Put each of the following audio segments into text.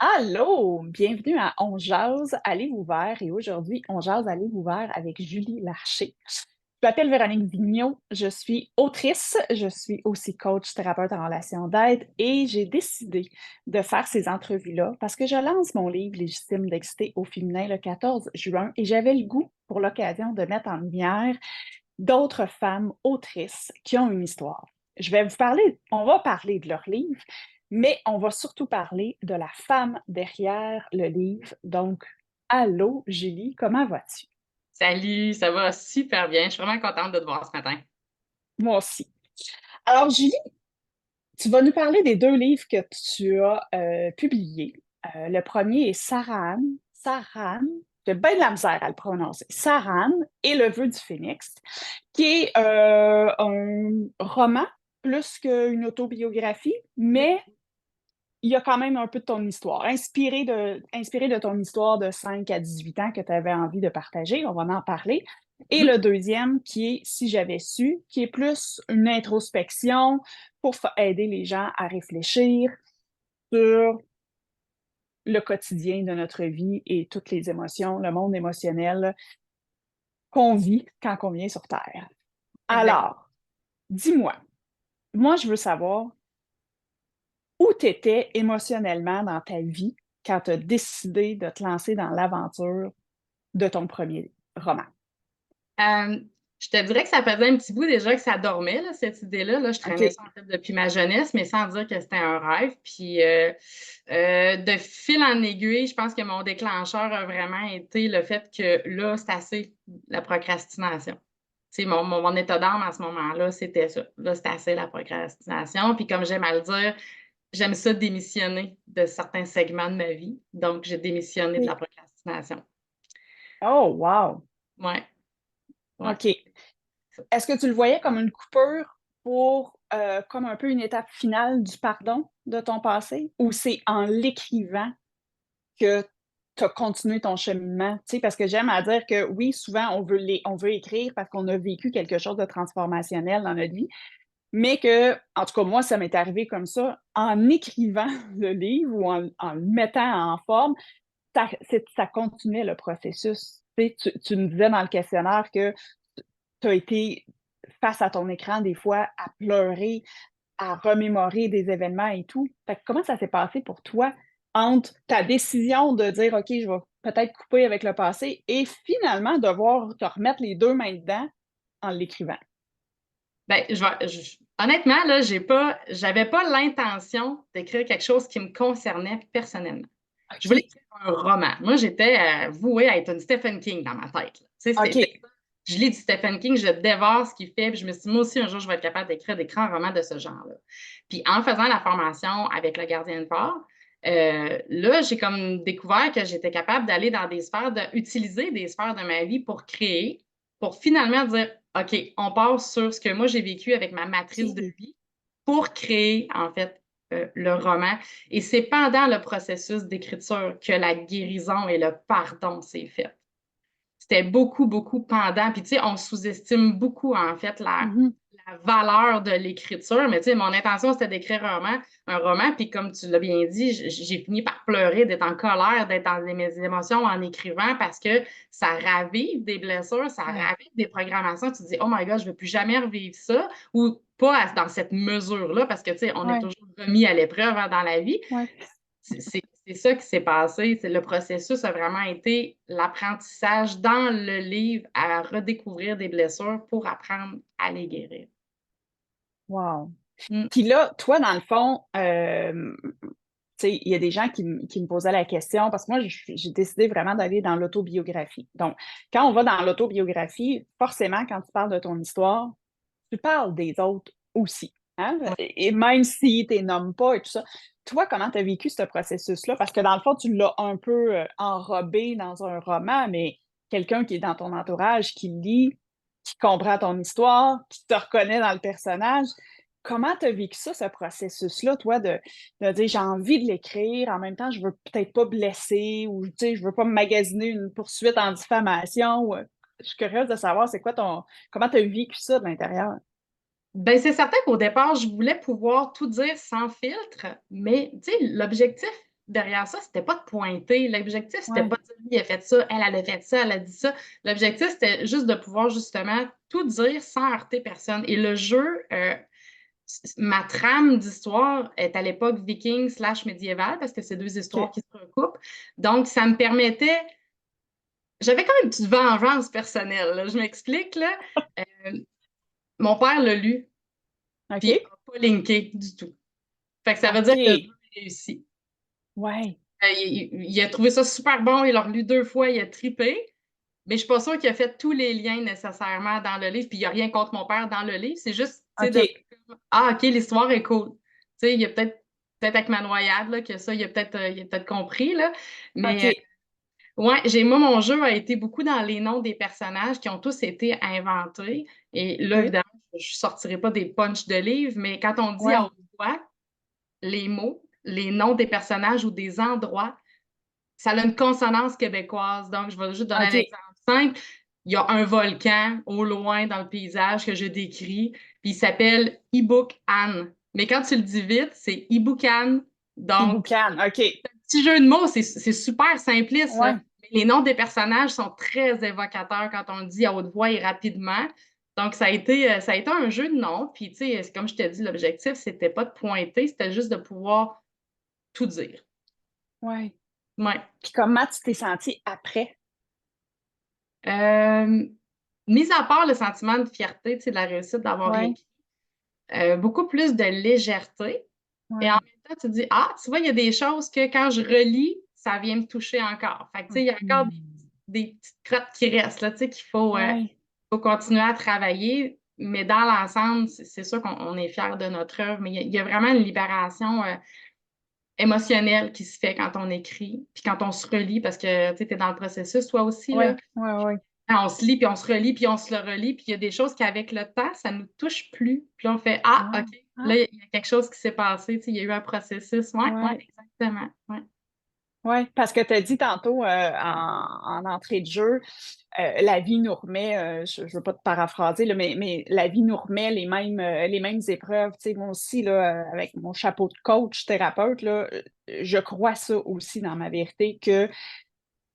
Allô, bienvenue à On jase à livre ouvert et aujourd'hui, on jase à livre ouvert avec Julie Larcher. Je m'appelle Véronique Vigneault, je suis autrice, je suis aussi coach thérapeute en relation d'aide et j'ai décidé de faire ces entrevues-là parce que je lance mon livre Légitime d'exciter au féminin le 14 juin et j'avais le goût pour l'occasion de mettre en lumière d'autres femmes autrices qui ont une histoire. On va parler de leur livre, mais on va surtout parler de la femme derrière le livre. Donc, allô, Julie, comment vas-tu? Salut, ça va super bien. Je suis vraiment contente de te voir ce matin. Moi aussi. Alors, Julie, tu vas nous parler des deux livres que tu as publiés. Le premier est Saran, j'ai bien de la misère à le prononcer, Saran et le vœu du phénix, qui est un roman plus qu'une autobiographie, mais il y a quand même un peu de ton histoire, inspiré de ton histoire de 5 à 18 ans que tu avais envie de partager. On va en parler. Et Mhm. le deuxième, qui est Si j'avais su, qui est plus une introspection pour aider les gens à réfléchir sur le quotidien de notre vie et toutes les émotions, le monde émotionnel qu'on vit quand on vient sur Terre. Exact. Alors, dis-moi, moi, je veux savoir où tu étais émotionnellement dans ta vie quand tu as décidé de te lancer dans l'aventure de ton premier roman. Euh, je te dirais que ça faisait un petit bout déjà que ça dormait, là, cette idée-là. Là. Je OK. traînais ça en tête depuis ma jeunesse, mais sans dire que c'était un rêve. Puis de fil en aiguille, je pense que mon déclencheur a vraiment été le fait que là, c'est assez la procrastination. Tu sais, mon état d'âme à ce moment-là, c'était ça. Là, c'était assez la procrastination. Puis comme j'aime à le dire, j'aime ça démissionner de certains segments de ma vie. Donc, j'ai démissionné de la OK. procrastination. Oh, wow. Ouais, ouais. OK. Est-ce que tu le voyais comme une coupure pour comme un peu une étape finale du pardon de ton passé ou c'est en l'écrivant que tu as continué ton cheminement? Tu sais, parce que j'aime à dire que oui, souvent on veut écrire parce qu'on a vécu quelque chose de transformationnel dans notre vie, mais que, en tout cas, moi, ça m'est arrivé comme ça, en écrivant le livre ou en le mettant en forme, ça continuait le processus. Tu me disais dans le questionnaire que tu as été face à ton écran des fois à pleurer, à remémorer des événements et tout. Fait que comment ça s'est passé pour toi entre ta décision de dire OK, je vais peut-être couper avec le passé et finalement devoir te remettre les deux mains dedans en l'écrivant? Ben, honnêtement, là, j'avais pas l'intention d'écrire quelque chose qui me concernait personnellement. Je voulais OK, écrire un roman. Moi, j'étais vouée à être une Stephen King dans ma tête. Là. Tu sais, c'était OK. ça. Je lis du Stephen King, je dévore ce qu'il fait, puis je me suis dit, moi aussi, un jour, je vais être capable d'écrire des grands romans de ce genre-là. Puis en faisant la formation avec le gardien de port, là, j'ai comme découvert que j'étais capable d'aller dans des sphères, d'utiliser des sphères de ma vie pour créer, pour finalement dire, OK, on part sur ce que moi j'ai vécu avec ma matrice de OK. vie pour créer, en fait, le roman. Et c'est pendant le processus d'écriture que la guérison et le pardon s'est fait. C'était beaucoup, beaucoup pendant. Puis, tu sais, on sous-estime beaucoup, en fait, Mhm. la valeur de l'écriture. Mais, tu sais, mon intention, c'était d'écrire un roman. Puis, comme tu l'as bien dit, j'ai fini par pleurer, d'être en colère, d'être dans mes émotions en écrivant parce que ça ravive des blessures, ça Ouais. ravive des programmations. Tu te dis, oh my God, je ne veux plus jamais revivre ça. Ou pas dans cette mesure-là parce que, tu sais, on est Ouais. toujours remis à l'épreuve hein, dans la vie. Ouais. C'est ça qui s'est passé. Le processus a vraiment été l'apprentissage dans le livre à redécouvrir des blessures pour apprendre à les guérir. Wow. Mm. Puis là, toi, dans le fond, tu sais, il y a des gens qui me posaient la question, parce que moi, j'ai décidé vraiment d'aller dans l'autobiographie. Donc, quand on va dans l'autobiographie, forcément, quand tu parles de ton histoire, tu parles des autres aussi. Hein? Ouais. Et même si tu les nommes pas et tout ça, toi, comment tu as vécu ce processus-là? Parce que dans le fond, tu l'as un peu enrobé dans un roman, mais quelqu'un qui est dans ton entourage, qui lit, qui comprend ton histoire, qui te reconnaît dans le personnage, comment tu as vécu ça, ce processus-là, toi, de dire j'ai envie de l'écrire, en même temps, je veux peut-être pas blesser ou tu sais, je veux pas me magasiner une poursuite en diffamation. Je suis curieuse de savoir c'est quoi comment tu as vécu ça de l'intérieur. Ben, c'est certain qu'au départ, je voulais pouvoir tout dire sans filtre, mais tu sais, l'objectif derrière ça, c'était pas de pointer. L'objectif, c'était Ouais. pas de dire, lui, il a fait ça, elle a fait ça, elle a dit ça. L'objectif, c'était juste de pouvoir justement tout dire sans heurter personne. Et le jeu, ma trame d'histoire est à l'époque viking/médiévale parce que c'est deux histoires OK. qui se recoupent. Donc, ça me permettait. J'avais quand même une petite vengeance personnelle, là. Je m'explique, là. Euh, Mon père l'a lu, puis il OK. n'a pas linké du tout. Fait que ça veut dire que le jeu OK. est réussi. Ouais. Il a trouvé ça super bon, il l'a relu 2 fois, il a trippé, mais je suis pas sûre qu'il a fait tous les liens nécessairement dans le livre, puis il y a rien contre mon père dans le livre, c'est juste, tu sais, de OK. «Ah OK, l'histoire est cool». Tu sais, il y a peut-être avec ma noyade, là, que ça, il a peut-être compris, là, mais OK. ouais, moi, mon jeu a été beaucoup dans les noms des personnages qui ont tous été inventés et là, OK. évidemment, je sortirai pas des punchs de livres, mais quand on dit à Ouais. haute voix les mots, les noms des personnages ou des endroits, ça a une consonance québécoise. Donc, je vais juste donner un OK. exemple simple. Il y a un volcan au loin dans le paysage que je décris, puis il s'appelle Ibukhan. Mais quand tu le dis vite, c'est Ibukhan. Donc, Iboucan. OK. petit jeu de mots, c'est super simpliste, là. Ouais. Mais les noms des personnages sont très évocateurs quand on le dit à haute voix et rapidement. Donc, ça a été un jeu de noms. Puis, tu sais, comme je te dis, l'objectif, c'était pas de pointer, c'était juste de pouvoir tout dire. Ouais. Ouais. Puis comment tu t'es sentie après? Mis à part le sentiment de fierté, tu sais, de la réussite d'avoir Ouais. écrit, beaucoup plus de légèreté et en Ouais. même temps, tu te dis: «Ah, tu vois, il y a des choses que quand je relis, ça vient me toucher encore». Fait que, tu sais, il y a encore Mhm. des petites crottes qui restent là, tu sais, qu'il Ouais. faut continuer à travailler, mais dans l'ensemble, c'est sûr qu'on est fiers de notre œuvre, mais il y a vraiment une libération, émotionnelle qui se fait quand on écrit, puis quand on se relit parce que, tu sais, tu es dans le processus toi aussi, là. Ouais. Ouais. Ouais. Quand on se lit, puis on se relit, puis on se le relit, puis il y a des choses qu'avec le temps, ça nous touche plus. Puis là, on fait: «Ah, Ah. OK, là, Ah. il y a quelque chose qui s'est passé», tu sais, il y a eu un processus. Ouais, ouais, Ouais. exactement, ouais. Ouais. Parce que tu as dit tantôt en entrée de jeu, la vie nous remet, je ne veux pas te paraphraser, là, mais la vie nous remet les mêmes épreuves. Tu sais, moi aussi, là, avec mon chapeau de coach, thérapeute, là, je crois ça aussi dans ma vérité que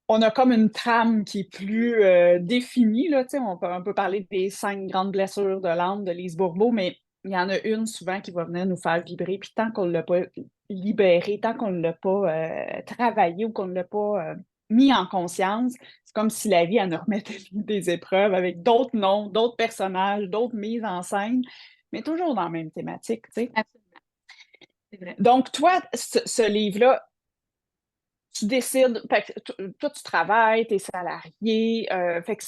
on a comme une trame qui est plus définie. Là, tu sais, on peut parler des 5 grandes blessures de l'âme de Lise Bourbeau, mais il y en a une souvent qui va venir nous faire vibrer. Puis tant qu'on ne l'a pas libérée, tant qu'on ne l'a pas travaillé ou qu'on ne l'a pas mis en conscience, c'est comme si la vie, elle nous remettait des épreuves avec d'autres noms, d'autres personnages, d'autres mises en scène, mais toujours dans la même thématique, tu sais. Absolument, c'est vrai. Donc, toi, ce livre-là, tu décides, fait que toi, tu travailles, tu es salarié, fait que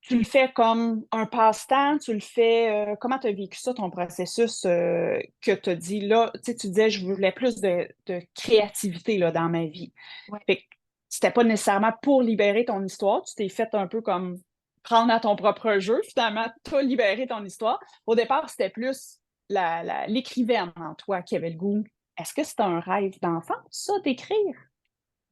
tu le fais comme un passe-temps, tu le fais, comment tu as vécu ça, ton processus, que tu as dit là, tu sais, tu disais: «Je voulais plus de créativité, là, dans ma vie». Ouais. Fait que c'était pas nécessairement pour libérer ton histoire, tu t'es fait un peu comme prendre à ton propre jeu, finalement, tu as libéré ton histoire. Au départ, c'était plus l'écrivaine en toi qui avait le goût. Est-ce que c'était un rêve d'enfant, ça, d'écrire?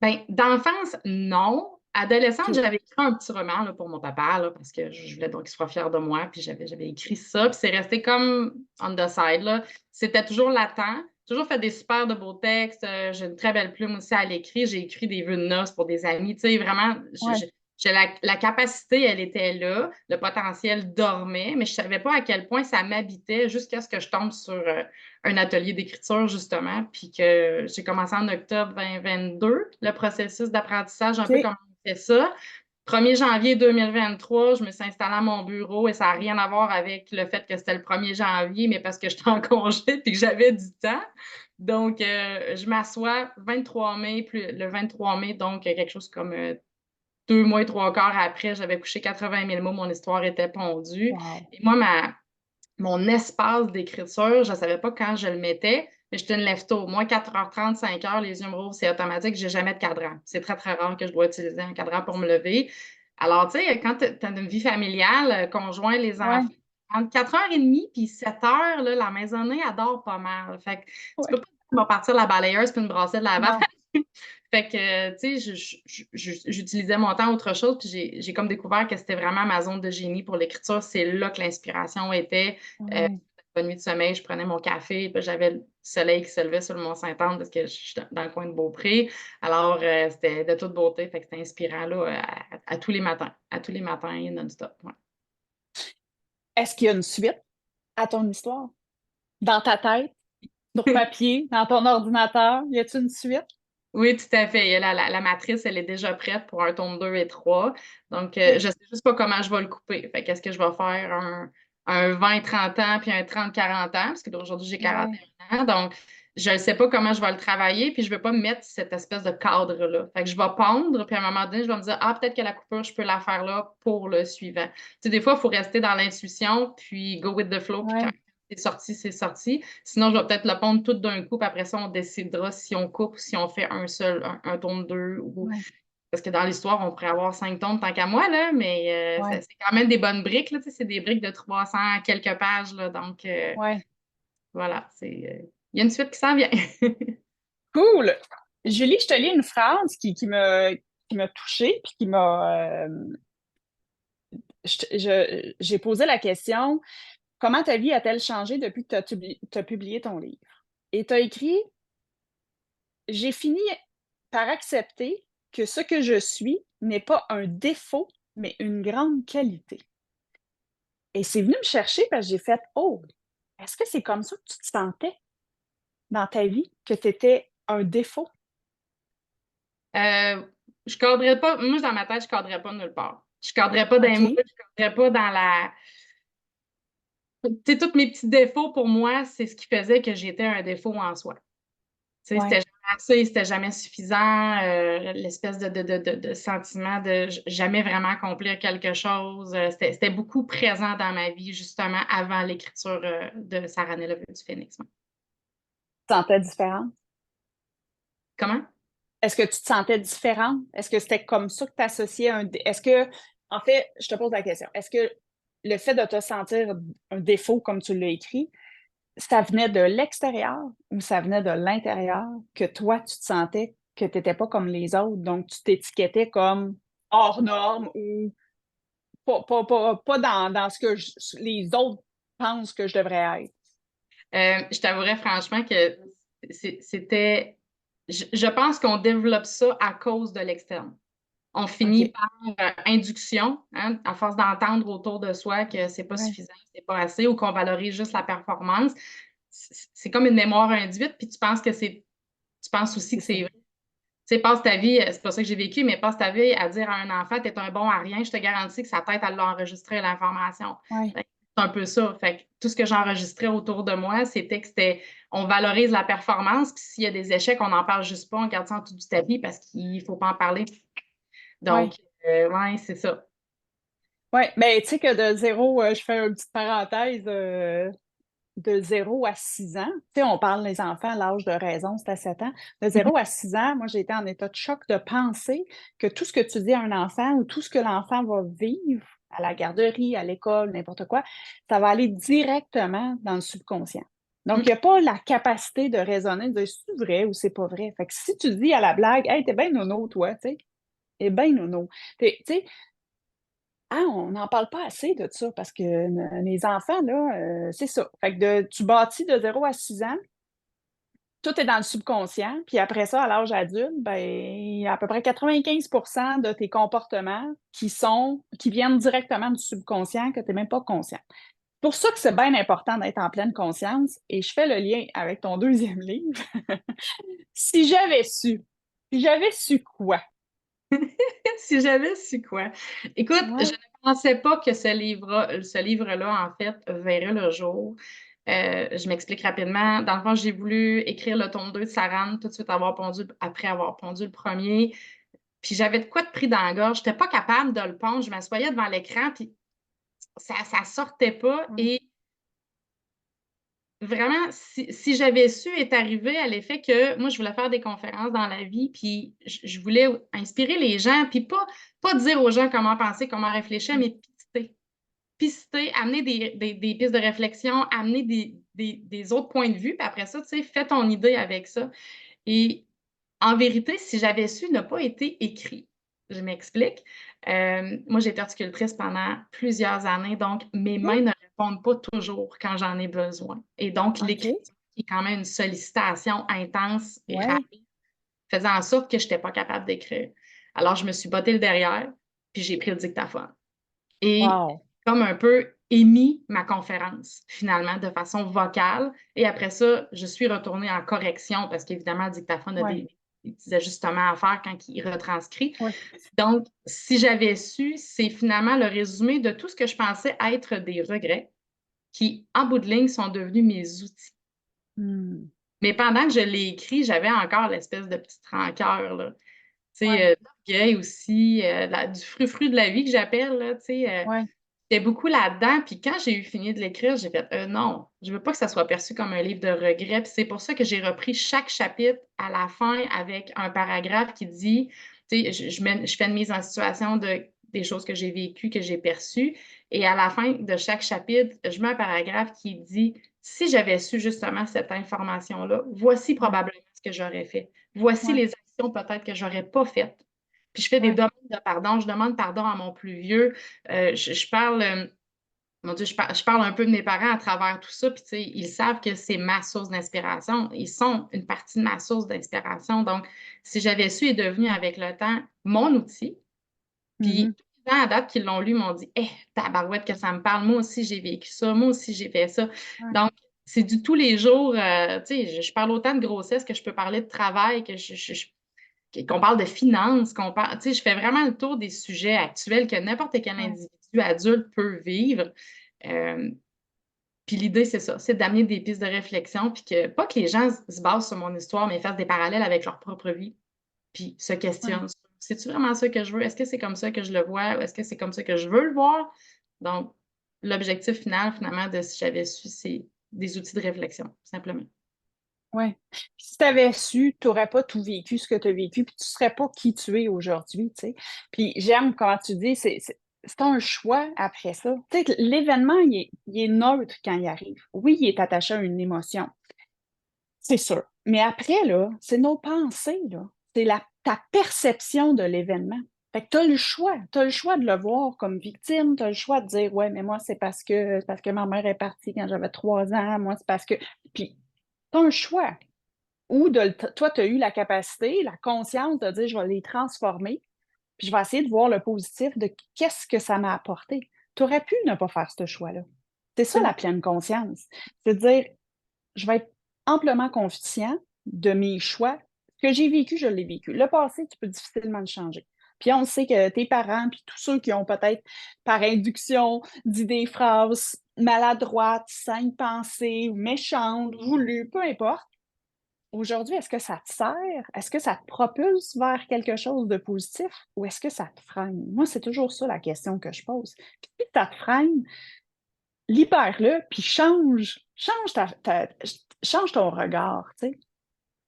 Ben, d'enfance, non. Adolescente, OK. j'avais écrit un petit roman, là, pour mon papa, là, parce que je voulais donc qu'il soit fier de moi, puis j'avais écrit ça, puis c'est resté comme on the side, là. C'était toujours latent. Toujours fait des super de beaux textes, j'ai une très belle plume aussi à l'écrit. J'ai écrit des vœux de noces pour des amis, tu sais, vraiment, Ouais. j'ai la capacité, elle était là, le potentiel dormait, mais je savais pas à quel point ça m'habitait jusqu'à ce que je tombe sur, un atelier d'écriture justement, puis que j'ai commencé en octobre 2022, le processus d'apprentissage, un peu OK. comme on fait ça. 1er janvier 2023, je me suis installée à mon bureau et ça n'a rien à voir avec le fait que c'était le 1er janvier, mais parce que j'étais en congé et que j'avais du temps. Donc, je m'assois 23 mai, le 23 mai, donc quelque chose comme 2 mois et 3 quarts après, j'avais couché 80 000 mots, mon histoire était pondue. Wow. Et moi, mon espace d'écriture, je ne savais pas quand je le mettais, mais je te une lève tôt. Moi, 4h30, 5h, les yeux me rouvrent, c'est automatique, j'ai jamais de cadran. C'est très, très rare que je dois utiliser un cadran pour me lever. Alors, tu sais, quand tu as une vie familiale, conjoint, les Ouais, enfants, entre 4h30 puis 7h, là, la maisonnée adore pas mal. Fait que tu peux ouais. pas me partir la balayeuse puis une brassette de lavage. Non. Fait que, tu sais, j'utilisais mon temps à autre chose, puis j'ai comme découvert que c'était vraiment ma zone de génie pour l'écriture. C'est là que l'inspiration était. Ouais. bonne nuit de sommeil, je prenais mon café, puis j'avais le soleil qui se levait sur le Mont-Saint-Anne parce que je suis dans le coin de Beaupré. Alors, c'était de toute beauté, fait que c'était inspirant là, à tous les matins non-stop, ouais. Est-ce qu'il y a une suite à ton histoire? Dans ta tête, sur papier, dans ton ordinateur, y a-t-il une suite? Oui, tout à fait. Il y a la matrice, elle est déjà prête pour un tome 2 et 3. Donc, OK. je sais juste pas comment je vais le couper. Fait qu'est-ce que je vais faire un 20-30 ans puis un 30-40 ans, parce que aujourd'hui, j'ai Ouais, 41 ans. Donc, je ne sais pas comment je vais le travailler, puis je ne veux pas me mettre cette espèce de cadre-là. Fait que je vais pondre, puis à un moment donné, je vais me dire, ah, peut-être que la coupure, je peux la faire là pour le suivant. Tu sais, des fois, il faut rester dans l'intuition, puis go with the flow, puis quand ouais, c'est sorti, c'est sorti. Sinon, je vais peut-être le pondre tout d'un coup, puis après ça, on décidera si on coupe ou si on fait un tome 2. ouais, Parce que dans l'histoire, on pourrait avoir 5 tomes tant qu'à moi, là, mais ouais, c'est quand même des bonnes briques. Là, tu sais, c'est des briques de 300 quelques pages. Là, donc, ouais. voilà, il y a une suite qui s'en vient. Cool! Julie, je te lis une phrase qui m'a touchée, puis qui m'a... j'ai posé la question, comment ta vie a-t-elle changé depuis que tu as publié ton livre? Et tu as écrit, j'ai fini par accepter que ce que je suis n'est pas un défaut, mais une grande qualité. Et c'est venu me chercher parce que j'ai fait, oh, est-ce que c'est comme ça que tu te sentais dans ta vie, que tu étais un défaut? Je cadrerais pas, moi, dans ma tête, je cadrerais pas nulle part. Je cadrerais pas dans les moules, OK, je cadrerais pas dans la. Tu sais, tous mes petits défauts, pour moi, c'est ce qui faisait que j'étais un défaut en soi. Tu sais, c'était ouais. jamais assez, c'était jamais suffisant, l'espèce de sentiment de jamais vraiment accomplir quelque chose, c'était beaucoup présent dans ma vie, justement, avant l'écriture, de Sarah Nella Vue du Phénix, ouais. Tu te sentais différente? Comment? Est-ce que tu te sentais différente? Est-ce que c'était comme ça que tu associais est-ce que, en fait, je te pose la question, est-ce que le fait de te sentir un défaut, comme tu l'as écrit, ça venait de l'extérieur ou ça venait de l'intérieur que toi, tu te sentais que tu n'étais pas comme les autres, donc tu t'étiquetais comme hors norme ou pas dans ce que les autres pensent que je devrais être? Je t'avouerais franchement que c'était je pense qu'on développe ça à cause de l'externe. On finit OK. par induction, hein, à force d'entendre autour de soi que c'est pas Ouais, suffisant, c'est pas assez ou qu'on valorise juste la performance. C'est comme une mémoire induite, puis tu penses aussi c'est que ça. c'est vrai. Tu sais, passe ta vie, c'est pas ça que j'ai vécu, mais passe ta vie à dire à un enfant, t'es un bon à rien, je te garantis que sa tête, elle l'a enregistré l'information. Ouais, Fait que c'est un peu ça. Fait que tout ce que j'enregistrais autour de moi, on valorise la performance, puis s'il y a des échecs, on n'en parle juste pas, on garde ça en dessous du tapis parce qu'il faut pas en parler. Donc, ouais. ouais, c'est ça. Ouais, mais tu sais que de zéro, je fais une petite parenthèse, de 0 à 6 ans, tu sais, on parle des enfants, l'âge de raison, c'est à 7 ans. De Mhm. 0 à 6 ans, moi, j'ai été en état de choc de penser que tout ce que tu dis à un enfant ou tout ce que l'enfant va vivre à la garderie, à l'école, n'importe quoi, ça va aller directement dans le subconscient. Donc, il n'y a pas la capacité de raisonner, de dire c'est vrai ou c'est pas vrai. Fait que si tu dis à la blague, hey, t'es bien nono, toi, tu sais, t'es bien nono. Tu sais, ah, on n'en parle pas assez de ça parce que les enfants, là, c'est ça. Fait que tu bâtis de 0 à 6 ans, tout est dans le subconscient, puis après ça, à l'âge adulte, ben, il y a à peu près 95 de tes comportements qui viennent directement du subconscient que tu n'es même pas conscient. C'est pour ça que c'est bien important d'être en pleine conscience, et je fais le lien avec ton deuxième livre. Si j'avais su, si j'avais su quoi? Si j'avais su quoi? Écoute, je Ouais, ne pensais pas que ce livre-là, en fait, verrait le jour. Je m'explique rapidement. Dans le fond, j'ai voulu écrire le tome 2 de Saran tout de suite après avoir pondu le premier. Puis j'avais de quoi de pris dans la gorge. Je n'étais pas capable de le pondre. Je m'assoyais devant l'écran, puis ça sortait pas. ouais, Et vraiment, si j'avais su est arrivé à l'effet que moi, je voulais faire des conférences dans la vie, puis je voulais inspirer les gens, puis pas dire aux gens comment penser, comment réfléchir, mm, mais pister. Pister, amener des pistes de réflexion, amener des autres points de vue, puis après ça, tu sais, fais ton idée avec ça. Et en vérité, si j'avais su, n'a pas été écrit. Je m'explique. Moi, j'ai été horticultrice pendant plusieurs années, donc mes mains mm, n'auraient répondent pas toujours quand j'en ai besoin. Et donc, l'écriture, OK. qui est quand même une sollicitation intense et Ouais. rapide, faisait en sorte que je n'étais pas capable d'écrire. Alors, je me suis bottée le derrière, puis j'ai pris le dictaphone. Et Wow. comme un peu émis ma conférence, finalement, de façon vocale. Et après ça, je suis retournée en correction parce qu'évidemment, le dictaphone a Ouais. des petits ajustements à faire quand il retranscrit. Ouais. Donc, si j'avais su, c'est finalement le résumé de tout ce que je pensais être des regrets qui, en bout de ligne, sont devenus mes outils. Mmh. Mais pendant que je l'ai écrit, j'avais encore l'espèce de petite rancœur, là. Tu Ouais. sais, d'orgueil aussi, du frou-frou de la vie que j'appelle, là, tu sais. Ouais. J'étais beaucoup là-dedans, puis quand j'ai eu fini de l'écrire, j'ai fait: Non, je veux pas que ça soit perçu comme un livre de regrets». Puis c'est pour ça que j'ai repris chaque chapitre à la fin avec un paragraphe qui dit, tu sais, je fais une mise en situation des choses que j'ai vécues, que j'ai perçues, et à la fin de chaque chapitre, je mets un paragraphe qui dit: «Si j'avais su justement cette information-là, voici Ouais. probablement ce que j'aurais fait. Voici Ouais. les actions peut-être que j'aurais pas faites». Puis je fais des Ouais. demandes de pardon, je demande pardon à mon plus vieux. Je parle, mon Dieu, je parle un peu de mes parents à travers tout ça, puis tu sais, ils savent que c'est ma source d'inspiration. Ils sont une partie de ma source d'inspiration. Donc, si j'avais su est devenu avec le temps mon outil, Mmh. puis tous les gens à date qui l'ont lu m'ont dit: «Eh, tabarouette que ça me parle, moi aussi j'ai vécu ça, moi aussi j'ai fait ça». Ouais. Donc, c'est du tous les jours, tu sais, je parle autant de grossesse que je peux parler de travail, que qu'on parle de finances, qu'on parle, tu sais, je fais vraiment le tour des sujets actuels que n'importe quel Ouais. individu adulte peut vivre. Hem, puis l'idée, c'est ça, c'est d'amener des pistes de réflexion, puis que pas que les gens se basent sur mon histoire, mais fassent des parallèles avec leur propre vie, puis se Ouais. questionnent sur: «C'est-tu vraiment ça que je veux? Est-ce que c'est comme ça que je le vois? Ou est-ce que c'est comme ça que je veux le voir?» Donc l'objectif final, finalement, de Si j'avais su, c'est des outils de réflexion, simplement. Ouais. Si tu avais su, tu aurais pas tout vécu ce que tu as vécu, puis tu serais pas qui tu es aujourd'hui, tu sais? Puis j'aime comment tu dis, c'est un choix après ça. Tu sais, l'événement, il est neutre quand il arrive. Oui, il est attaché à une émotion, c'est sûr. Mais après, là, c'est nos pensées, là. C'est ta perception de l'événement. Fait que tu as le choix. Tu as le choix de le voir comme victime, tu as le choix de dire: «Ouais, mais moi, c'est parce que ma mère est partie quand j'avais 3 ans, moi, c'est parce que» puis tu as un choix. Ou de le toi, tu as eu la capacité, la conscience de dire: «Je vais les transformer, puis je vais essayer de voir le positif de qu'est-ce que ça m'a apporté». Tu aurais pu ne pas faire ce choix-là. C'est ça C'est la vrai. pleine conscience. C'est de dire: «Je vais être amplement conscient de mes choix. Ce que j'ai vécu, je l'ai vécu. Le passé, tu peux difficilement le changer». Puis on sait que tes parents, puis tous ceux qui ont peut-être par induction dit des phrases maladroites, sans y penser, ou méchantes, voulues, peu importe. Aujourd'hui, est-ce que ça te sert? Est-ce que ça te propulse vers quelque chose de positif ou est-ce que ça te freine? Moi, c'est toujours ça la question que je pose. Puis si ça te freine, libère-le, puis change ton regard, tu sais.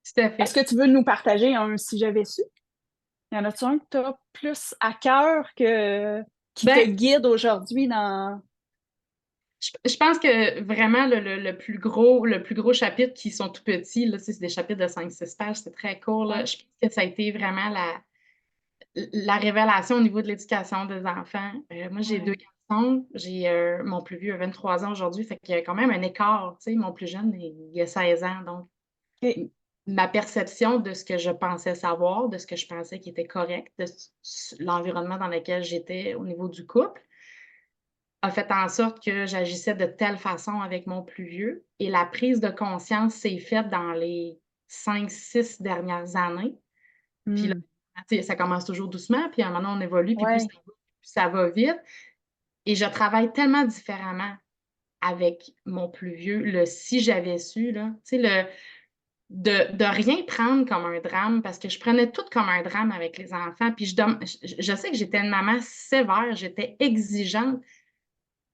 Tout à Est-ce fait. que tu veux nous partager un «si j'avais su»? Y en a-tu un que tu as plus à cœur qui te Ben, guide aujourd'hui dans je pense que vraiment le plus gros chapitre qui sont tout petits, là, tu sais, c'est des chapitres de 5-6 pages, c'est très court, là. ouais, Je pense que ça a été vraiment la révélation au niveau de l'éducation des enfants. Moi, j'ai 2 ouais, garçons, j'ai, mon plus vieux a 23 ans aujourd'hui, fait qu'il y a quand même un écart, tu sais, mon plus jeune, il a 16 ans, donc OK. m ma perception de ce que je pensais savoir, de ce que je pensais qui était correct, de l'environnement dans lequel j'étais au niveau du couple, a fait en sorte que j'agissais de telle façon avec mon plus vieux, et la prise de conscience s'est faite dans les 5-6 dernières années. Puis là, Mmh. tu sais, ça commence toujours doucement, puis à un moment on évolue, puis Ouais. plus ça va vite, et je travaille tellement différemment avec mon plus vieux. Le «si j'avais su», là, tu sais, de rien prendre comme un drame, parce que je prenais tout comme un drame avec les enfants, puis je sais que j'étais une maman sévère, j'étais exigeante.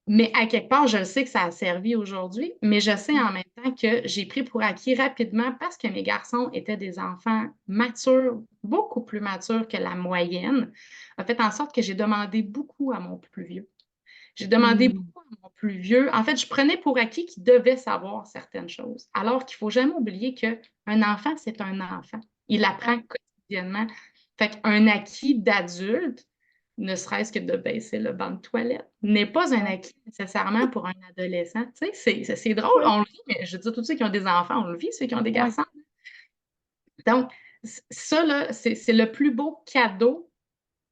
Mais à quelque part, je le sais que ça a servi aujourd'hui, mais je sais Mmh. en même temps que j'ai pris pour acquis rapidement, parce que mes garçons étaient des enfants matures, beaucoup plus matures que la moyenne, a fait en sorte que j'ai demandé beaucoup à mon plus vieux. J'ai demandé Mmh. beaucoup à mon plus vieux. En fait, je prenais pour acquis qu'il devait savoir certaines choses, alors qu'il faut jamais oublier qu'un enfant, c'est un enfant. Il apprend Ouais. quotidiennement. Fait qu'un acquis d'adulte, ne serait-ce que de baisser le banc de toilette, n'est pas un Ouais. acquis nécessairement pour un adolescent. Tu sais, c'est drôle, Ouais. on le vit, mais je veux dire, tous ceux qui ont des enfants, on le vit, ceux qui ont des Ouais. garçons. Donc, ça, là, c'est le plus beau cadeau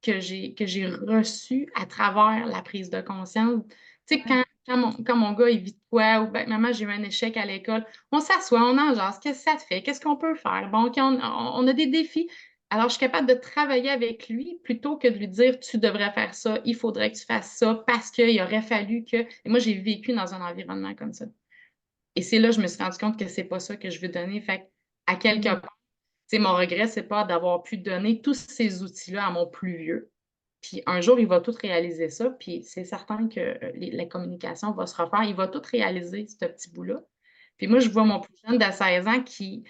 que j'ai reçu à travers la prise de conscience. Tu sais, Ouais. quand mon gars, il vit de quoi ou ben: «Maman, j'ai eu un échec à l'école», on s'assoit, on en jase: «Qu'est-ce que ça te fait? Qu'est-ce qu'on peut faire? Bon, OK, on a des défis». Alors, je suis capable de travailler avec lui plutôt que de lui dire: «Tu devrais faire ça, il faudrait que tu fasses ça parce qu'il aurait fallu que» et moi, j'ai vécu dans un environnement comme ça et c'est là, je me suis rendu compte que c'est pas ça que je veux donner. Fait à quelque Mmh. part, tu sais, mon regret, c'est pas d'avoir pu donner tous ces outils-là à mon plus vieux. Puis un jour, il va tout réaliser ça, puis c'est certain que, la communication va se refaire. Il va tout réaliser, ce petit bout-là. Puis moi, je vois mon plus jeune de 16 ans qui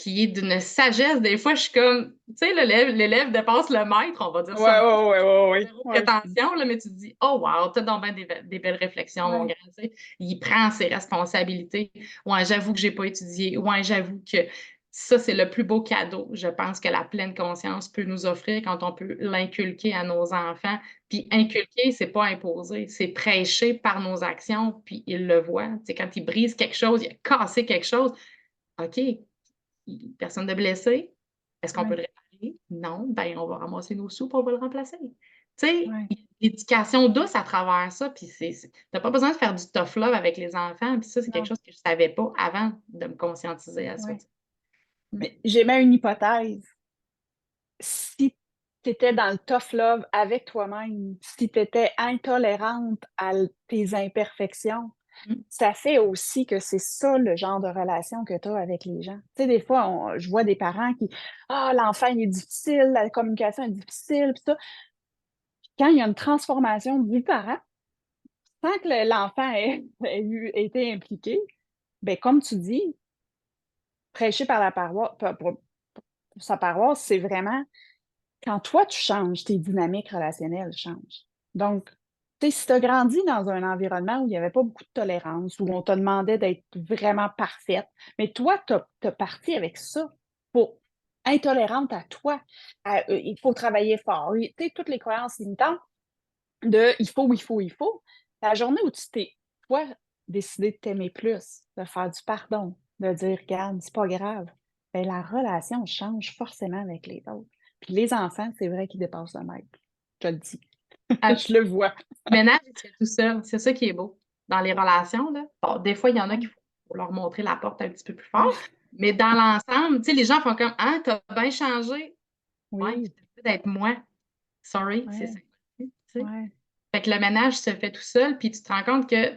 est d'une sagesse. Des fois, je suis comme tu sais, l'élève dépasse le maître, on va dire Ouais, ça de ouais, ouais, ouais, ouais. zéro Ouais, prétention, là, mais tu te dis: «Oh wow, tu as donc bien des belles réflexions, mon ouais. grand», tu sais. Il prend ses responsabilités. «Ouais, j'avoue que j'ai pas étudié. Ouais, j'avoue que» ça, c'est le plus beau cadeau, je pense, que la pleine conscience peut nous offrir quand on peut l'inculquer à nos enfants. Puis inculquer, c'est pas imposer, c'est prêcher par nos actions, puis ils le voient. Tu sais, quand il brise quelque chose, il a cassé quelque chose, OK, personne de blessé. Est-ce qu'on peut Ouais. le réparer? Non, ben, on va ramasser nos sous, puis on va le remplacer. Tu sais, Ouais. l'éducation douce à travers ça, puis tu pas besoin de faire du tough love avec les enfants, puis ça, c'est quelque Non. chose que je savais pas avant de me conscientiser à ça, Ouais. tu sais. Mmh. Mais j'émets une hypothèse. Si tu étais dans le tough love avec toi-même, si tu étais intolérante à tes imperfections, Mmh. ça fait aussi que c'est ça le genre de relation que tu as avec les gens. Tu sais, des fois, je vois des parents qui: «Ah, l'enfant, il est difficile, la communication est difficile», pis ça. Quand il y a une transformation du parent, sans que l'enfant ait été impliqué, ben comme tu dis, prêcher par la paroisse pour sa paroisse, c'est vraiment quand toi tu changes, tes dynamiques relationnelles changent. Donc, tu sais, si tu as grandi dans un environnement où il y avait pas beaucoup de tolérance, où on te demandait d'être vraiment parfaite, mais toi, tu as parti avec ça pour intolérante à toi, il faut travailler fort, tu sais, toutes les croyances limitantes de «il faut, il faut, il faut». La journée où tu t'es, toi, décidé de t'aimer plus, de faire du pardon, de dire: «Regarde, c'est pas grave», ben la relation change forcément avec les autres. Puis les enfants, c'est vrai qu'ils dépassent le maître, je te le dis. Ah, Je le vois. le ménage, il se fait tout seul, c'est ça qui est beau. Dans les relations, là, bon, des fois, il y en a Ouais, qu'il faut leur montrer la porte un petit peu plus ouais, fort, mais dans l'ensemble, tu sais, les gens font comme: «Ah, tu as bien changé». Ouais, oui, j'ai décidé d'être moi. Sorry, c'est ouais, ça, tu sais? ouais, Fait que le ménage se fait tout seul, puis tu te rends compte que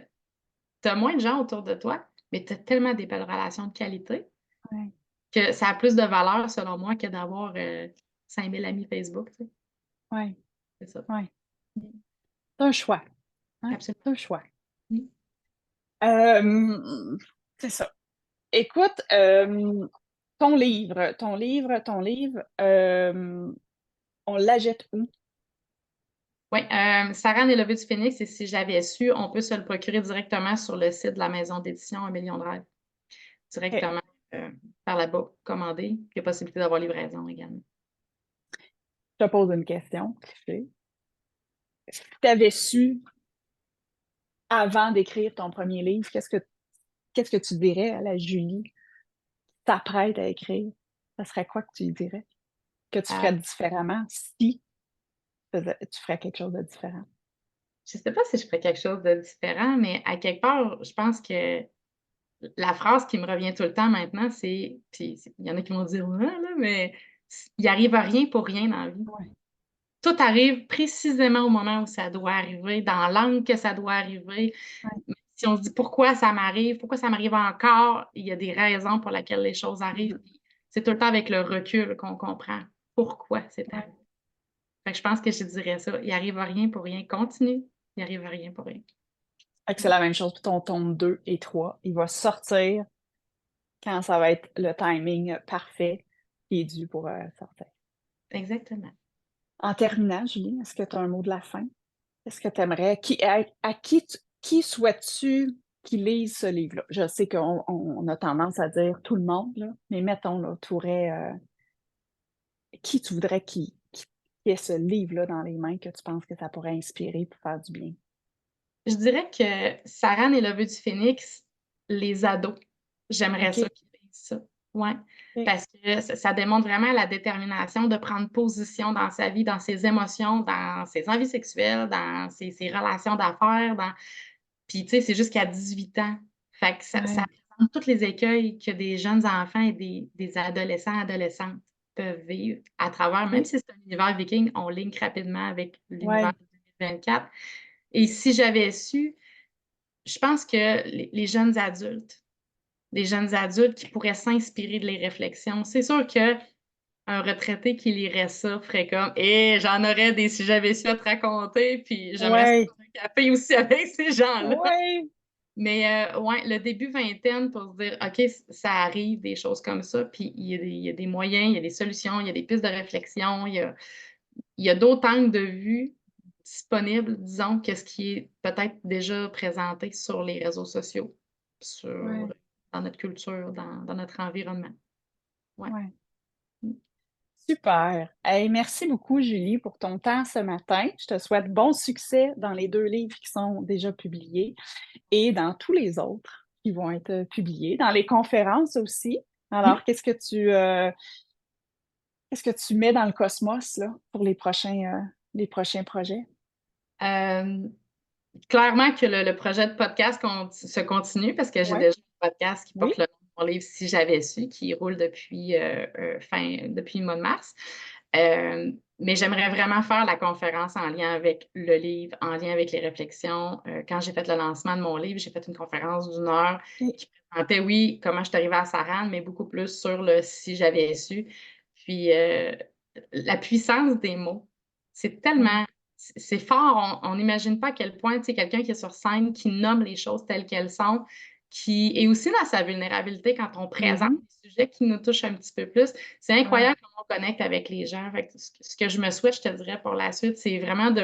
tu as moins de gens autour de toi, mais tu as tellement des belles relations de qualité ouais, que ça a plus de valeur, selon moi, que d'avoir, 5 000 amis Facebook, tu sais? ouais, C'est ça. ouais. Mmh. C'est un choix, hein, Absolument. c'est un choix. Mmh. C'est ça. Écoute, ton livre, on l'achète où? Oui, Sarah et lever du phénix et si j'avais su, on peut se le procurer directement sur le site de la maison d'édition Un million de rêves. OK. Directement, par là-bas, commander. Il y a possibilité d'avoir livraison également. Je te pose une question, cliché. Si tu avais su avant d'écrire ton premier livre, qu'est-ce que tu dirais à la Julie qui t'apprête à écrire? Ça serait quoi que tu lui dirais? Que tu Ah, ferais différemment si tu ferais quelque chose de différent? je sais pas si je ferais quelque chose de différent, mais à quelque part, je pense que la phrase qui me revient tout le temps maintenant, c'est puis il y en a qui vont dire: «Ouais, là», mais il arrive à rien pour rien dans la vie. Ouais, Tout arrive précisément au moment où ça doit arriver, dans l'angle que ça doit arriver. ouais, Si on se dit: «Pourquoi ça m'arrive? Pourquoi ça m'arrive encore?» Il y a des raisons pour lesquelles les choses arrivent, mmh, puis c'est tout le temps avec le recul qu'on comprend pourquoi c'est ouais. arrivé. Fait que je pense que je dirais ça: «Il arrive à rien pour rien, continue, il arrive à rien pour rien». Fait que c'est Mmh, la même chose pour ton tome 2 et 3. Il va sortir quand ça va être le timing parfait qui est dû pour, sortir. exactement. En terminant, Julie, est-ce que tu as un mot de la fin? Est-ce que tu aimerais qui souhaites-tu qui lise ce livre-là? Je sais qu'on a tendance à dire tout le monde, là, mais mettons, là, tu aurais, qui tu voudrais qui qui ait ce livre-là dans les mains que tu penses que ça pourrait inspirer pour faire du bien? Je dirais que Saran et le vœu du phénix, les ados, j'aimerais OK. ça qu'ils lisent ça. Ouais, OK. parce que ça démontre vraiment la détermination de prendre position dans sa vie, dans ses émotions, dans ses envies sexuelles, dans ses relations d'affaires, puis tu sais, c'est jusqu'à 18 ans. Fait que ça Ouais. présente tous les écueils que des jeunes enfants et des adolescents, adolescentes peuvent vivre à travers, même OK. si c'est un univers viking, on link rapidement avec l'univers Ouais. de 2024. Et si j'avais su, je pense que les jeunes adultes qui pourraient s'inspirer de les réflexions, c'est sûr qu'un retraité qui lirait ça ferait comme: «Eh, j'en aurais des si j'avais su à te raconter, puis j'aimerais ça Ouais. prendre un café aussi avec ces gens-là». Ouais. Mais ouais, le début vingtaine pour se dire: «OK, ça arrive des choses comme ça, puis il y a des moyens, il y a des solutions, il y a des pistes de réflexion, il y a d'autres angles de vue disponibles, disons, que ce qui est peut-être déjà présenté sur les réseaux sociaux, Ouais. dans notre culture, dans notre environnement. Ouais. Ouais. Mmh. Super. Hey, merci beaucoup, Julie, pour ton temps ce matin. Je te souhaite bon succès dans les 2 livres qui sont déjà publiés et dans tous les autres qui vont être, publiés, dans les conférences aussi. Mmh. Alors, qu'est-ce que tu mets dans le cosmos, là, pour les prochains projets? Hem, Clairement que le projet de podcast se continue parce que j'ai Ouais. déjà un podcast qui Oui? porte le nom de mon livre «Si j'avais su», qui roule depuis le mois de mars. Mais j'aimerais vraiment faire la conférence en lien avec le livre, en lien avec les réflexions. Quand j'ai fait le lancement de mon livre, j'ai fait une conférence d'1 heure OK. qui présentait, oui, comment je suis arrivée à Saran, mais beaucoup plus sur le «si j'avais su». Puis, la puissance des mots, c'est Ouais. tellement c'est fort, on n'imagine pas à quel point, tu sais, quelqu'un qui est sur scène, qui nomme les choses telles qu'elles sont, qui est aussi dans sa vulnérabilité quand on présente Mmh. des sujets qui nous touchent un petit peu plus. C'est Ouais. incroyable comment on connecte avec les gens. Fait que ce que je me souhaite, je te dirais pour la suite, c'est vraiment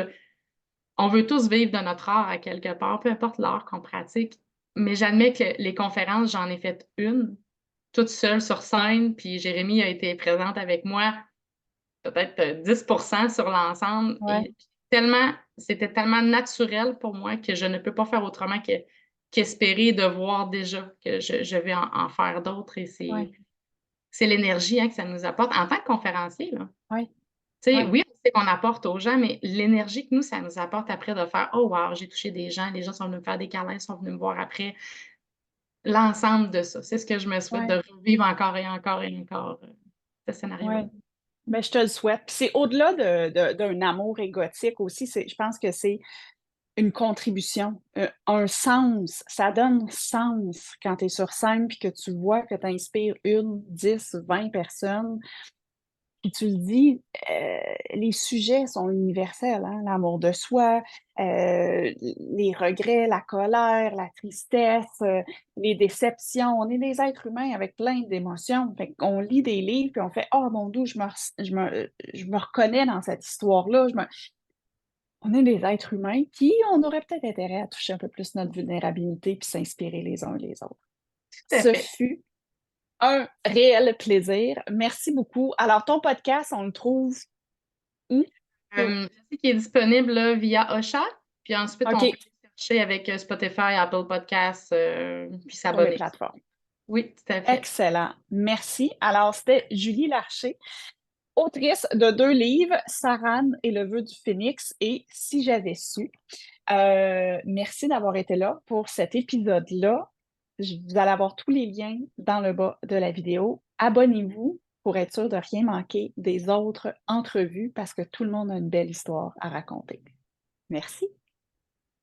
on veut tous vivre de notre art à quelque part, peu importe l'art qu'on pratique. Mais j'admets que les conférences, j'en ai fait une, toute seule sur scène, puis Jérémie a été présente avec moi peut-être 10 sur l'ensemble Ouais. et c'était tellement naturel pour moi que je ne peux pas faire autrement qu'espérer de voir déjà que je vais en faire d'autres et Ouais. c'est l'énergie, hein, que ça nous apporte en tant que conférencier, là. Ouais. Tu sais, Ouais. oui, on sait qu'on apporte aux gens, mais l'énergie que nous, ça nous apporte après de faire: «Oh wow, j'ai touché des gens, les gens sont venus me faire des câlins, sont venus me voir après». L'ensemble de ça, c'est ce que je me souhaite de Ouais. revivre encore et encore et encore, ce scénario-là. Ouais. Ben, je te le souhaite. Puis c'est au-delà d'un amour égotique aussi, je pense que c'est une contribution, un sens. Ça donne sens quand tu es sur scène puis que tu vois que tu inspires 1, 10, 20 personnes. Puis tu le dis, les sujets sont universels, hein, l'amour de soi, les regrets, la colère, la tristesse, les déceptions. On est des êtres humains avec plein d'émotions. Fait qu'on lit des livres puis on fait: «Oh mon Dieu, je me reconnais dans cette histoire-là, je me» On est des êtres humains qui on aurait peut-être intérêt à toucher un peu plus notre vulnérabilité puis s'inspirer les uns les autres. Tout à Ce fait. fut un réel plaisir. Merci beaucoup. Alors ton podcast, on le trouve où? Sur Je sais qu'il est disponible là, via Ocha, puis ensuite on peut OK, le chercher avec, Spotify, Apple Podcasts, puis sur les s'abonner. plateformes. Oui, tout à fait. Excellent. Merci. Alors, c'était Julie Larcher, autrice de 2 livres, Saran et le vœu du phénix et Si j'avais su. Merci d'avoir été là pour cet épisode-là. Vous allez avoir tous les liens dans le bas de la vidéo. Abonnez-vous pour être sûr de rien manquer des autres entrevues parce que tout le monde a une belle histoire à raconter. Merci.